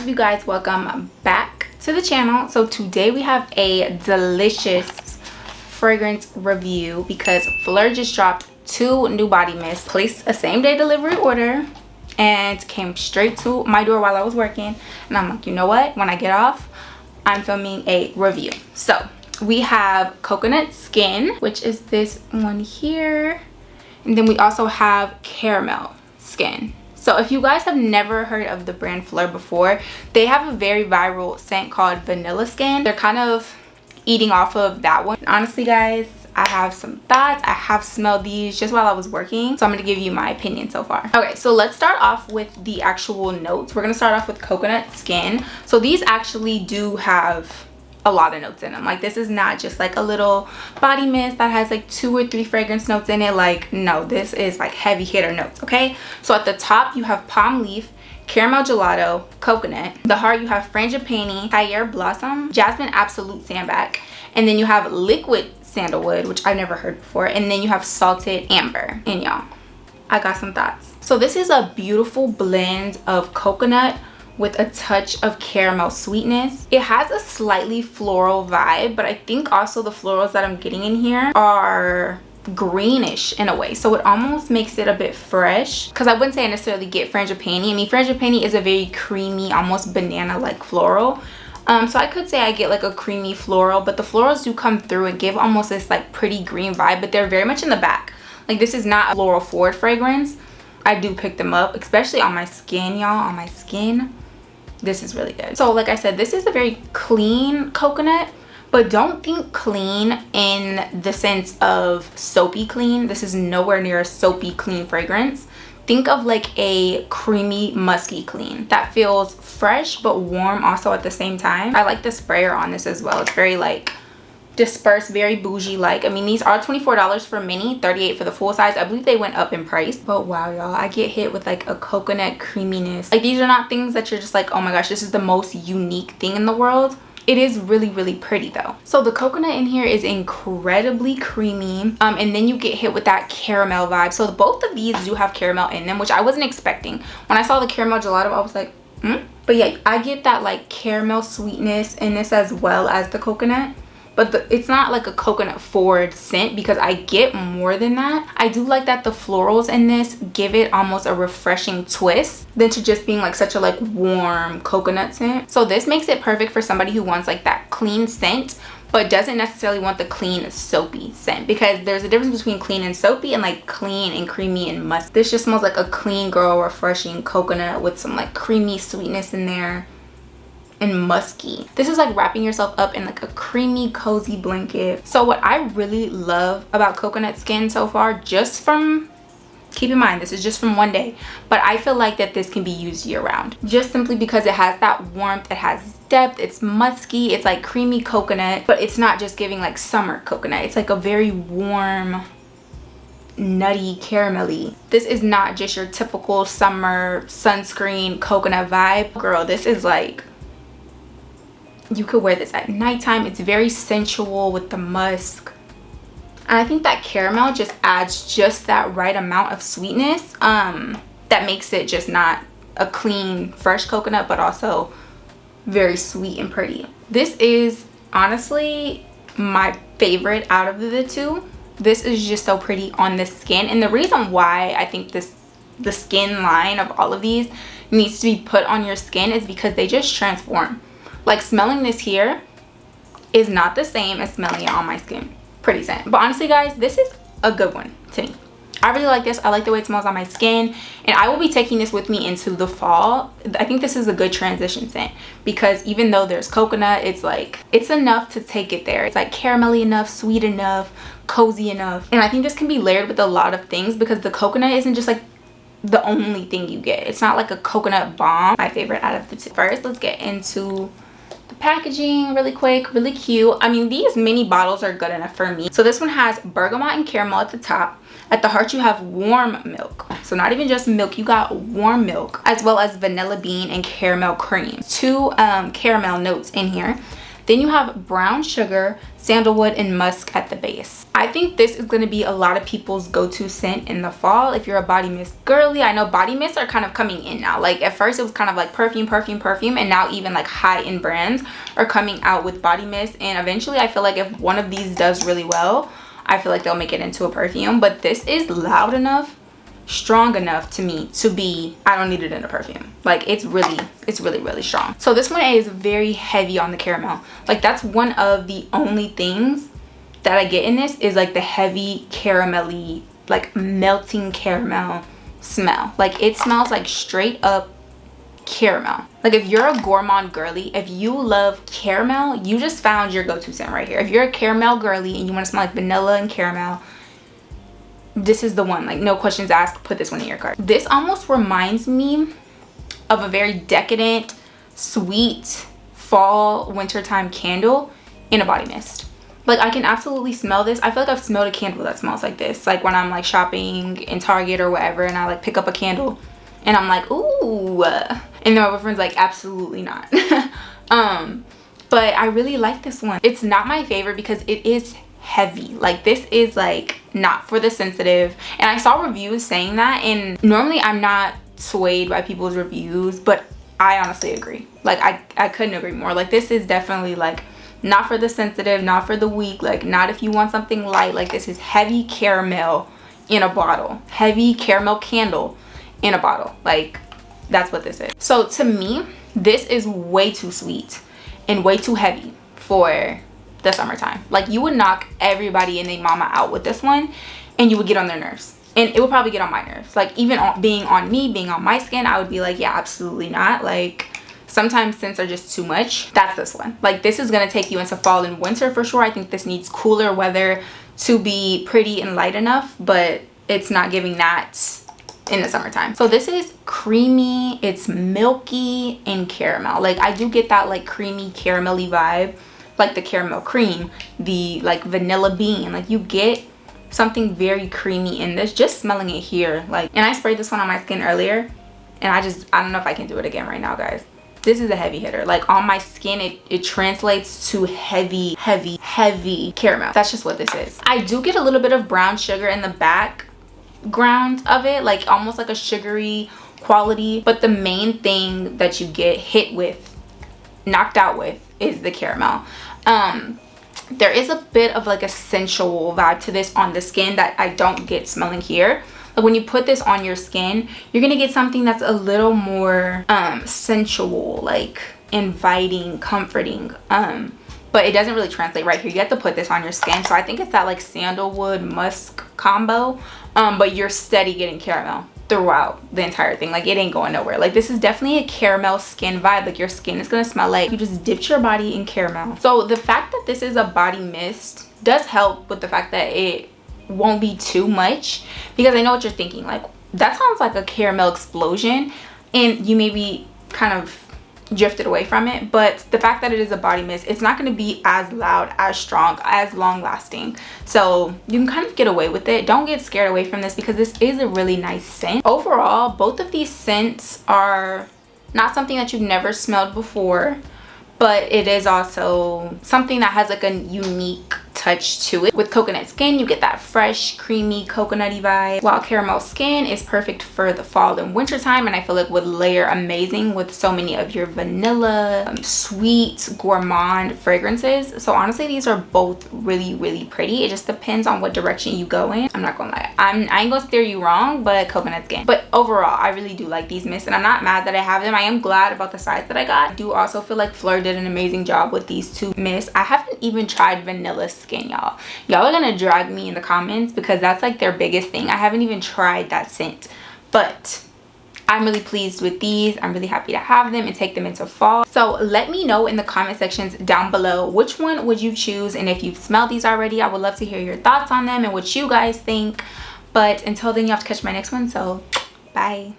up, you guys? Welcome back to the channel. So today we have a delicious fragrance review because Flur just dropped 2 new body mists, placed a same-day delivery order, and came straight to my door while I was working. And I'm like, you know what? When I get off, I'm filming a review. So we have Coconut Skin, which is this one here. And then we also have Caramel Skin. So if you guys have never heard of the brand Flur before, they have a very viral scent called Vanilla Skin. They're kind of eating off of that one. Honestly, guys, I have some thoughts. I have smelled these just while I was working, so I'm going to give you my opinion so far. Okay, so let's start off with the actual notes. We're going to start off with Coconut Skin. So these actually do have a lot of notes in them. Like, this is not just like a little body mist that has like 2 or 3 fragrance notes in it. Like, no, this is like heavy hitter notes. Okay, so at the top you have palm leaf, caramel gelato, coconut. The heart you have frangipani, Thyre blossom, jasmine absolute sandback, and then you have liquid sandalwood, which I've never heard before, and then you have salted amber. And y'all, I got some thoughts. So this is a beautiful blend of coconut with a touch of caramel sweetness. It has a slightly floral vibe, but I think also the florals that I'm getting in here are greenish in a way, so it almost makes it a bit fresh, because I wouldn't say I necessarily get frangipani. I mean, frangipani is a very creamy, almost banana like floral, so I could say I get like a creamy floral, but the florals do come through and give almost this like pretty green vibe, but they're very much in the back. Like, this is not a floral forward fragrance. I do pick them up, especially on my skin, y'all. On my skin, this is really good. So like I said, this is a very clean coconut, but don't think clean in the sense of soapy clean. This is nowhere near a soapy clean fragrance. Think of like a creamy musky clean that feels fresh but warm also at the same time. I like the sprayer on this as well. It's very like dispersed, very bougie like. I mean, these are $24 for mini, $38 for the full size. I believe they went up in price, but wow, y'all, I get hit with like a coconut creaminess. Like, these are not things that you're just like, oh my gosh, this is the most unique thing in the world. It is really, really pretty though. So the coconut in here is incredibly creamy, and then you get hit with that caramel vibe. So both of these do have caramel in them, which I wasn't expecting. When I saw the caramel gelato, I was like, but yeah, I get that like caramel sweetness in this as well as the coconut. But it's not like a coconut forward scent, because I get more than that. I do like that the florals in this give it almost a refreshing twist than to just being like such a like warm coconut scent. So this makes it perfect for somebody who wants like that clean scent but doesn't necessarily want the clean soapy scent, because there's a difference between clean and soapy and like clean and creamy and musk. This just smells like a clean girl refreshing coconut with some like creamy sweetness in there and musky. This is like wrapping yourself up in like a creamy cozy blanket. So what I really love about Coconut Skin so far, just from, keep in mind this is just from one day, but I feel like that this can be used year round, just simply because it has that warmth, it has depth, it's musky, it's like creamy coconut, but it's not just giving like summer coconut. It's like a very warm, nutty, caramelly. This is not just your typical summer sunscreen coconut vibe. Girl, this is like, you could wear this at nighttime. It's very sensual with the musk, and I think that caramel just adds just that right amount of sweetness that makes it just not a clean fresh coconut, but also very sweet and pretty. This is honestly my favorite out of the 2. This is just so pretty on the skin, and the reason why I think the skin line of all of these needs to be put on your skin is because they just transform. Like, smelling this here is not the same as smelling it on my skin. Pretty scent. But honestly, guys, this is a good one to me. I really like this. I like the way it smells on my skin, and I will be taking this with me into the fall. I think this is a good transition scent, because even though there's coconut, it's like, it's enough to take it there. It's like caramelly enough, sweet enough, cozy enough. And I think this can be layered with a lot of things, because the coconut isn't just like the only thing you get. It's not like a coconut bomb. My favorite out of the 2. First, let's get into the packaging really quick. Really cute. I mean, these mini bottles are good enough for me. So this one has bergamot and caramel at the top. At the heart you have warm milk, so not even just milk, you got warm milk, as well as vanilla bean and caramel cream. 2 caramel notes in here. Then you have brown sugar, sandalwood, and musk at the base. I think this is going to be a lot of people's go-to scent in the fall if you're a body mist girly. I know body mists are kind of coming in now. Like at first it was kind of like perfume, and now even like high-end brands are coming out with body mist, and eventually I feel like if one of these does really well, I feel like they'll make it into a perfume. But this is loud enough, strong enough to me to be, I don't need it in a perfume. Like it's really strong. So this one is very heavy on the caramel. Like that's one of the only things that I get in this is like the heavy caramelly, like melting caramel smell. Like it smells like straight up caramel. Like if you're a gourmand girly, if you love caramel, you just found your go-to scent right here. If you're a caramel girly and you want to smell like vanilla and caramel, this is the one. Like no questions asked, put this one in your cart. This almost reminds me of a very decadent, sweet fall wintertime candle in a body mist. Like I can absolutely smell this. I feel like I've smelled a candle that smells like this, like when I'm like shopping in Target or whatever, and I like pick up a candle and I'm like, ooh, and then my boyfriend's like, absolutely not. But I really like this one. It's not my favorite because it is heavy. Like this is like not for the sensitive, and I saw reviews saying that, and normally I'm not swayed by people's reviews, but I honestly agree. Like I couldn't agree more. Like this is definitely like not for the sensitive, not for the weak, like not if you want something light. Like this is heavy caramel in a bottle, heavy caramel candle in a bottle. Like that's what this is. So to me, this is way too sweet and way too heavy for the summertime. Like you would knock everybody and their mama out with this one, and you would get on their nerves, and it would probably get on my nerves. Like even being on me, being on my skin, I would be like, yeah, absolutely not. Like sometimes scents are just too much. That's this one. Like this is gonna take you into fall and winter for sure. I think this needs cooler weather to be pretty and light enough, but it's not giving that in the summertime. So this is creamy, it's milky and caramel. Like I do get that like creamy caramelly vibe, like the caramel cream, the like vanilla bean. Like you get something very creamy in this just smelling it here. Like, and I sprayed this one on my skin earlier, and I don't know if I can do it again right now, guys. This is a heavy hitter. Like on my skin, it translates to heavy caramel. That's just what this is. I do get a little bit of brown sugar in the background of it, like almost like a sugary quality, but the main thing that you get hit with, knocked out with, is the caramel. There is a bit of like a sensual vibe to this on the skin that I don't get smelling here. Like when you put this on your skin, you're gonna get something that's a little more sensual, like inviting, comforting, but it doesn't really translate right here. You have to put this on your skin. So I think it's that like sandalwood musk combo, but you're steady getting caramel throughout the entire thing. Like it ain't going nowhere. Like this is definitely a caramel skin vibe. Like your skin is gonna smell like you just dipped your body in caramel. So the fact that this is a body mist does help with the fact that it won't be too much, because I know what you're thinking, like that sounds like a caramel explosion, and you maybe kind of drifted away from it. But the fact that it is a body mist, it's not going to be as loud, as strong, as long lasting, so you can kind of get away with it. Don't get scared away from this because this is a really nice scent. Overall, both of these scents are not something that you've never smelled before, but it is also something that has like a unique touch to it. With coconut skin, you get that fresh, creamy, coconutty vibe, while caramel skin is perfect for the fall and winter time, and I feel like would layer amazing with so many of your vanilla, sweet, gourmand fragrances. So honestly, these are both really pretty. It just depends on what direction you go in. I'm not gonna lie, I ain't gonna steer you wrong, but coconut skin. But overall, I really do like these mists, and I'm not mad that I have them. I am glad about the size that I got. I do also feel like Flur did an amazing job with these two mists. I haven't even tried vanilla skin, y'all are gonna drag me in the comments because that's like their biggest thing. I haven't even tried that scent, but I'm really pleased with these. I'm really happy to have them and take them into fall. So let me know in the comment sections down below, which one would you choose, and if you've smelled these already, I would love to hear your thoughts on them and what you guys think. But until then, you have to catch my next one, so bye.